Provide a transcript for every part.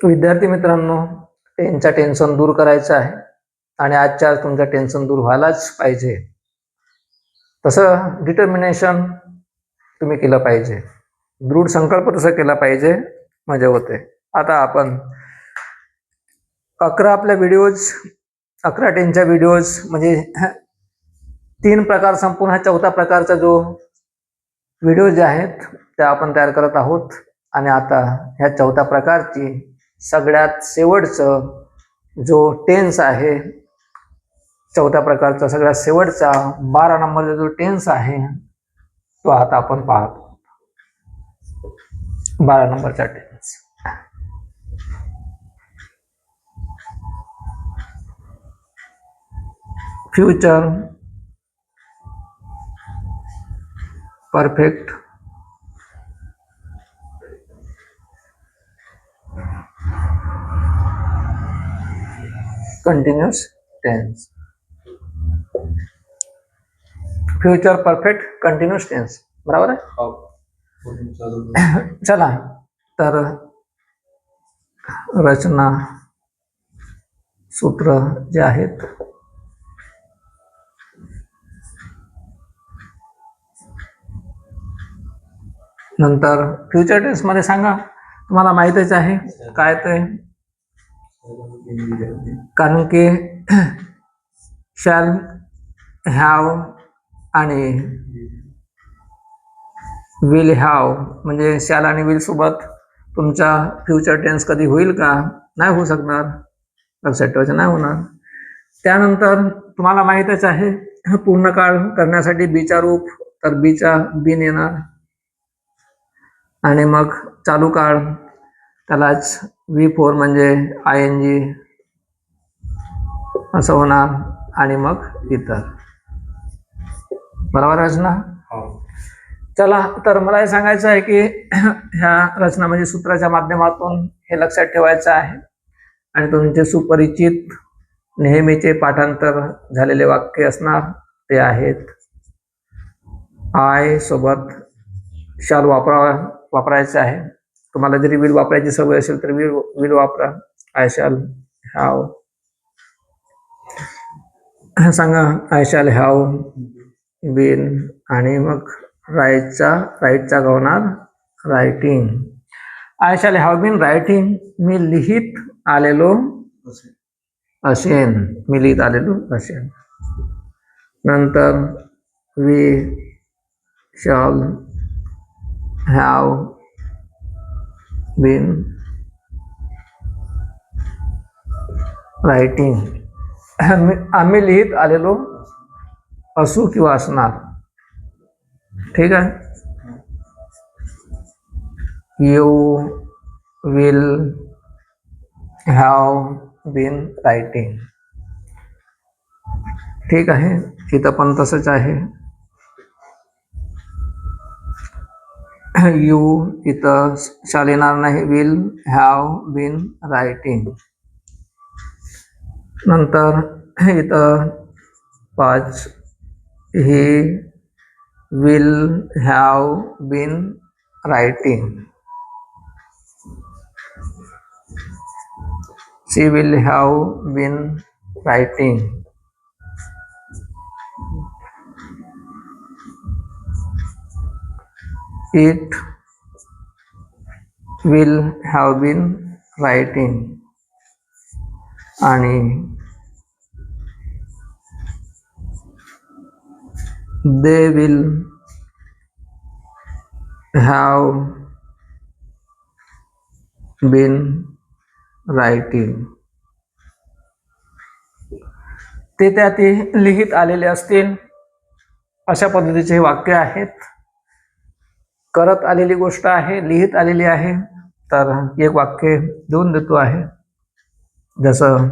विद्यार्थी मित्रांनो, टेनचा टेन्शन दूर करायचं आहे आणि आजच्या आज तुमचं टेन्शन दूर व्हायलाच पाहिजे. तसं डिटर्मिनेशन तुम्ही केलं पाहिजे, दृढ संकल्प तसं केला पाहिजे, म्हणजे होते. आता आपण 11 आपल्या व्हिडिओज 11 टेनच्या व्हिडिओज म्हणजे 3 प्रकार संपूर्ण हा 4था प्रकारचा जो व्हिडिओ जे आहेत ते आपण तयार करत आहोत. आणि आता ह्या 4थ्या प्रकारची सगळ्यात शेवटचं जो टेन्स आहे, 4थ्या प्रकारचा सगळ्यात शेवटचा 12 नंबरचा जो टेन्स आहे तो आता आपण पाहतो. 12 नंबरचा tense. Future perfect continuous tense. Future perfect continuous tense, बरोबर आहे. चला तर रचना सूत्र जे आहेत नंतर फ्युचर टेन्स मध्ये सांगा, तुम्हाला माहितच आहे काय ते, कारण की शॅल हॅव आणि विल हॅव म्हणजे शॅल आणि विल सोबत तुमचा फ्युचर टेन्स कधी होईल का? नाही होऊ शकणार, लक्षात ठेवायचं, नाही होणार. त्यानंतर तुम्हाला माहीतच आहे पूर्ण काळ करण्यासाठी बीचा रूप, तर बीचा बिन येणार आणि मग चालू काळ त्यालाच V4 म्हणजे ING असं होणार आणि मग इतर, बरोबर रचना. चला तर मला हे सांगायचं आहे की ह्या रचना म्हणजे सूत्राच्या माध्यमातून हे लक्षात ठेवायचं आहे आणि तुमचे सुपरिचित नेहमीचे पाठांतर झालेले वाक्य असणार ते आहेत. आय सोबत शाल वापरायचं आहे. तुम्हाला जरी विल वापरायची सवय असेल तर विल वापरा. आय शॅल हॅव सांगा, आय शॅल हॅव बीन आणि मग राईटचा होणार writing. I shall have been writing, मी लिहित आलेलो असेन, मी लिहित आलेलो असेन. नंतर we shall have been writing, आम्ही लिहित आलेलो असू किंवा असणार. ठीक आहे. You will have been writing. ठीक आहे, इथं पण तसंच आहे. यू इथं शाल येणार नाही, विल हॅव बीन रायटिंग. नंतर इथं 5 he will have been writing, she will have been writing. It will have been writing आणि they will have been writing. ते त्यात लिहित आलेले असतील अशा पद्धतीचे वाक्य आहेत. करत आलेली गोष्ट आहे, लिहित आलेली आहे, तर एक वाक्य देऊन देतो आहे. जसं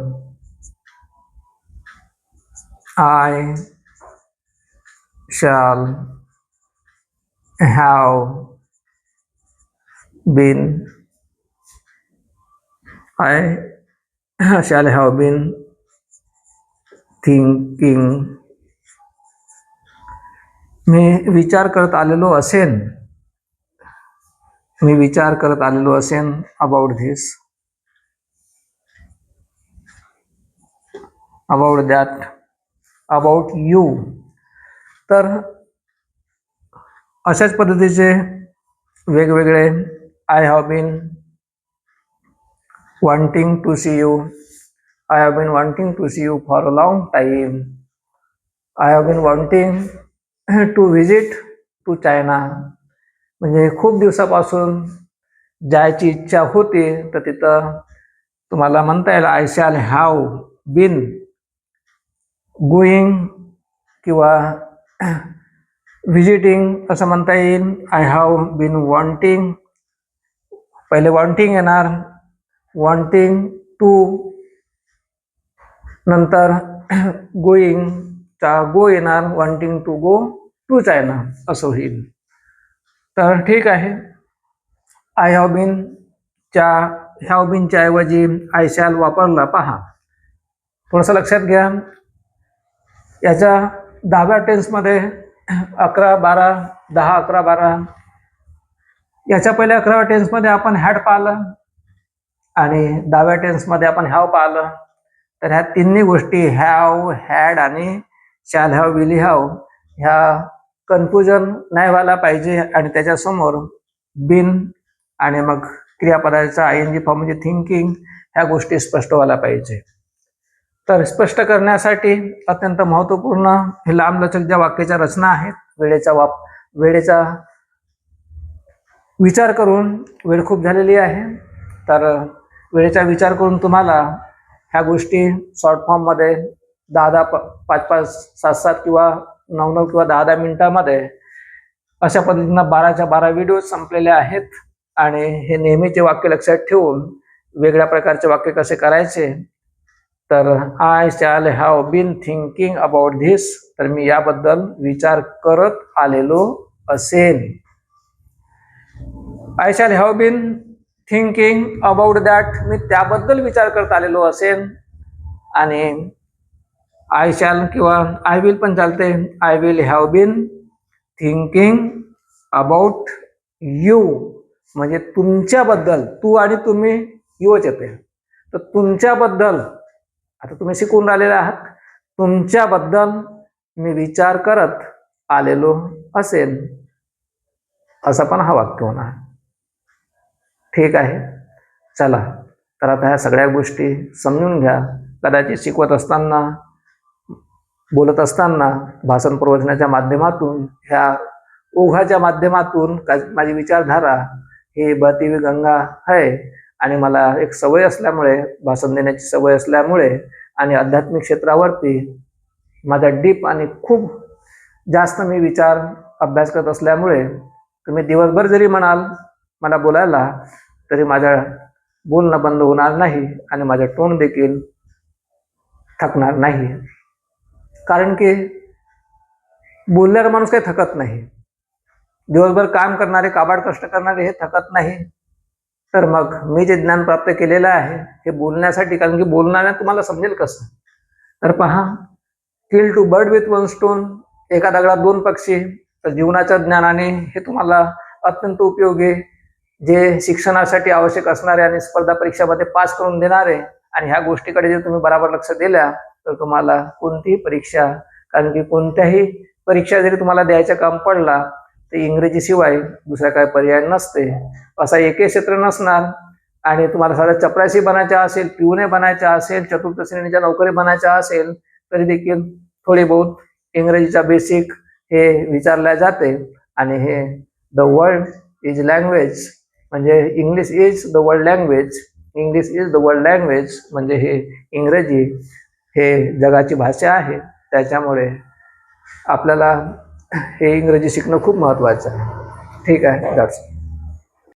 I shall have been, I shall have been thinking, मी विचार करत आलेलो असेन, about this. About that, about you. तर अशाच पद्धतीचे वेगवेगळे I have been wanting to see you, I have been wanting to see you for a long time, I have been wanting to visit to China. म्हणजे खूप दिवसापासून जायची इच्छा होती, तर तिथं तुम्हाला म्हणता येईल I shall have been going किंवा व्हिजिटिंग असं म्हणता येईल. आय हॅव बीन वॉन्टिंग, पहिले वॉन्टिंग येणार, वॉन्टिंग टू, नंतर गोईंगचा गो येणार, wanting to go to China असं होईल. तर ठीक आहे, आय हॅव बीनच्या हॅव बीनच्या ऐवजी आय शॅल वापरला. पहा थोडंसं लक्षात घ्या, याच्या 10व्या टेन्समध्ये 11, 12, 10, 11, 12, याच्या पहिल्या 11व्या टेन्समध्ये आपण हॅड पाहिलं आणि 10व्या टेन्समध्ये आपण हॅव पाहिलं. तर ह्या तिन्ही गोष्टी हॅव, हॅड आणि शॅल हॅव, विल हॅव, ह्या कन्फ्युजन नाही व्हायला पाहिजे आणि त्याच्यासमोर बिन आणि मग क्रियापदाचा आय एन जी फॉर्म म्हणजे थिंकिंग, ह्या गोष्टी स्पष्ट व्हायला पाहिजे. तर स्पष्ट करण्यासाठी अत्यंत महत्त्वपूर्ण हे लांबलचक ज्या वाक्याच्या रचना आहेत, वेळेचा विचार करून, वेळ खूप झालेली आहे, तर वेळेचा विचार करून तुम्हाला ह्या गोष्टी शॉर्ट फॉर्ममध्ये 10-10, 5-5, 7-7 किंवा 9-9 किंवा 10-10 मिनिटामध्ये अशा पद्धतीनं 12च्या 12 व्हिडिओ संपलेले आहेत. आणि हे नेहमीचे वाक्य लक्षात ठेवून वेगळ्या प्रकारचे वाक्य कसे करायचे, तर I shall have been thinking about this, तर मी याबद्दल विचार करत आलेलो असेल. I shall have been thinking about that, मी त्याबद्दल विचार करत आलेलो असेल. आणि आय शॅल किंवा आय विल पण चालते, I will have been thinking about you, म्हणजे तुमच्याबद्दल, तू आणि तुम्ही यूच येते, तर तुमच्याबद्दल, आता तुम्ही शिकून राहिलेले आहात, तुमच्याबद्दल मी विचार करत आलेलो असेल, असं पण हा वाक्य होणार. ठीक आहे, चला तर आता ह्या सगळ्या गोष्टी समजून घ्या. कदाचित शिकवत असताना, बोलत असताना, भाषण प्रवचनाच्या माध्यमातून, ह्या ओघाच्या माध्यमातून माझी विचारधारा ही बहती हुई गंगा आहे आणि मला एक सवय असल्यामुळे, भाषण देण्याची सवय असल्यामुळे आणि आध्यात्मिक क्षेत्रावरती माझा डीप आणि खूप जास्त मी विचार अभ्यास करत असल्यामुळे, तुम्ही दिवसभर जरी म्हणाल मला बोलायला, तरी माझं बोलणं बंद होणार नाही आणि माझं टोन देखील थकणार नाही. कारण की बोलणारा माणूस काही थकत नाही, दिवसभर काम करणारे, काबाड कष्ट करणारे हे थकत नाही. तर मग मी जे ज्ञान प्राप्त केलेलं आहे हे बोलण्यासाठी, कारण की बोलण्याने तुम्हाला समजेल कसं. तर पहा, kill two bird with one stone, एका दगडात 2 पक्षी. तर जीवनाच्या ज्ञानाने हे तुम्हाला अत्यंत उपयोगी, जे शिक्षणासाठी आवश्यक असणारे आणि स्पर्धा परीक्षामध्ये पास करून देणारे, आणि ह्या गोष्टीकडे जर तुम्ही बरोबर लक्ष दिल्या तर तुम्हाला कोणतीही परीक्षा, कारण की कोणत्याही परीक्षा जरी तुम्हाला द्यायचं काम पडला तर इंग्रजीशिवाय दुसरा काय पर्याय नसते, असा एकही क्षेत्र नसणार. आणि तुम्हाला साधं चपराशी बनायचं असेल, पिऊने बनायचं असेल, चतुर्थ श्रेणीच्या नोकरी बनायच्या असेल, तरी देखील थोडी बहुत इंग्रजीचा बेसिक हे विचारल्या जाते. आणि हे द वर्ल्ड इज लँग्वेज, म्हणजे English is the world language, English is the world language, म्हणजे हे इंग्रजी हे जगाची भाषा आहे. त्याच्यामुळे आपल्याला हे इंग्रजी शिकणं खूप महत्त्वाचं आहे. ठीक आहे,